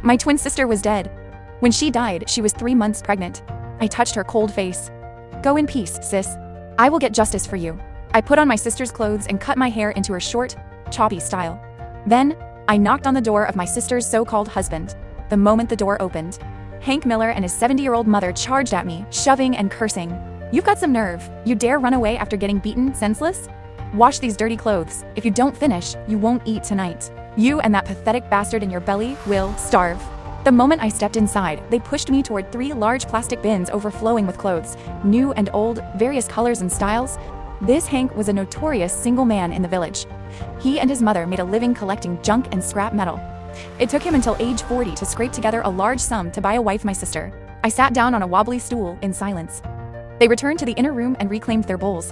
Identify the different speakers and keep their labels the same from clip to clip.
Speaker 1: My twin sister was dead. When she died, she was 3 months pregnant. I touched her cold face. Go in peace, sis. I will get justice for you. I put on my sister's clothes and cut my hair into her short, choppy style. Then, I knocked on the door of my sister's so-called husband. The moment the door opened, Hank Miller and his 70-year-old mother charged at me, shoving and cursing. You've got some nerve. You dare run away after getting beaten senseless? Wash these dirty clothes. If you don't finish, you won't eat tonight. You and that pathetic bastard in your belly will starve. The moment I stepped inside, they pushed me toward 3 large plastic bins overflowing with clothes, new and old, various colors and styles. This Hank was a notorious single man in the village. He and his mother made a living collecting junk and scrap metal. It took him until age 40 to scrape together a large sum to buy a wife my sister. I sat down on a wobbly stool in silence. They returned to the inner room and reclaimed their bowls.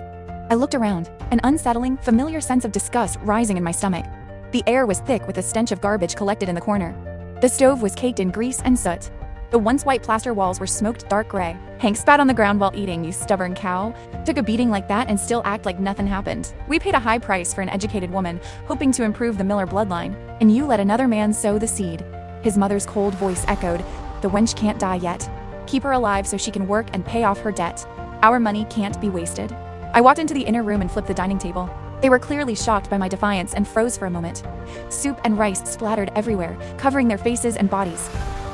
Speaker 1: I looked around, an unsettling, familiar sense of disgust rising in my stomach. The air was thick with the stench of garbage collected in the corner. The stove was caked in grease and soot. The once white plaster walls were smoked dark gray. Hank spat on the ground while eating, you stubborn cow. Took a beating like that and still act like nothing happened. We paid a high price for an educated woman, hoping to improve the Miller bloodline. And you let another man sow the seed. His mother's cold voice echoed, the wench can't die yet. Keep her alive so she can work and pay off her debt. Our money can't be wasted. I walked into the inner room and flipped the dining table. They were clearly shocked by my defiance and froze for a moment. Soup and rice splattered everywhere, covering their faces and bodies.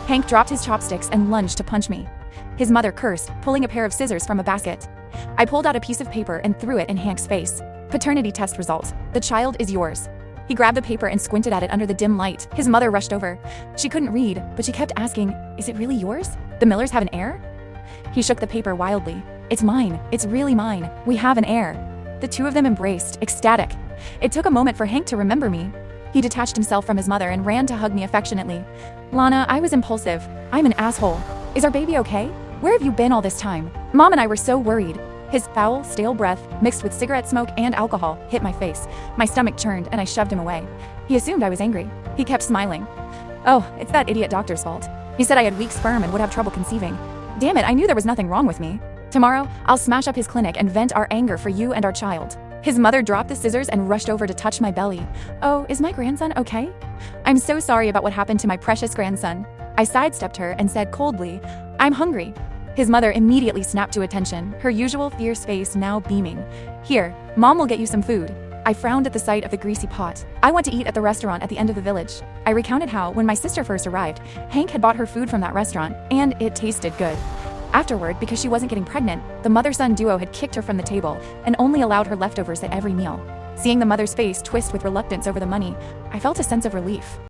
Speaker 1: Hank dropped his chopsticks and lunged to punch me. His mother cursed, pulling a pair of scissors from a basket. I pulled out a piece of paper and threw it in Hank's face. Paternity test results. The child is yours. He grabbed the paper and squinted at it under the dim light. His mother rushed over. She couldn't read, but she kept asking, is it really yours? The Millers have an heir? He shook the paper wildly. It's mine. It's really mine. We have an heir. The two of them embraced, ecstatic. It took a moment for Hank to remember me. He detached himself from his mother and ran to hug me affectionately. Lana, I was impulsive. I'm an asshole. Is our baby okay? Where have you been all this time? Mom and I were so worried. His foul, stale breath, mixed with cigarette smoke and alcohol, hit my face. My stomach churned and I shoved him away. He assumed I was angry. He kept smiling. Oh, it's that idiot doctor's fault. He said I had weak sperm and would have trouble conceiving. Damn it, I knew there was nothing wrong with me. Tomorrow, I'll smash up his clinic and vent our anger for you and our child. His mother dropped the scissors and rushed over to touch my belly. Oh, is my grandson okay? I'm so sorry about what happened to my precious grandson. I sidestepped her and said coldly, I'm hungry. His mother immediately snapped to attention, her usual fierce face now beaming. Here, Mom will get you some food. I frowned at the sight of the greasy pot. I want to eat at the restaurant at the end of the village. I recounted how, when my sister first arrived, Hank had bought her food from that restaurant, and it tasted good. Afterward, because she wasn't getting pregnant, the mother-son duo had kicked her from the table and only allowed her leftovers at every meal. Seeing the mother's face twist with reluctance over the money, I felt a sense of relief.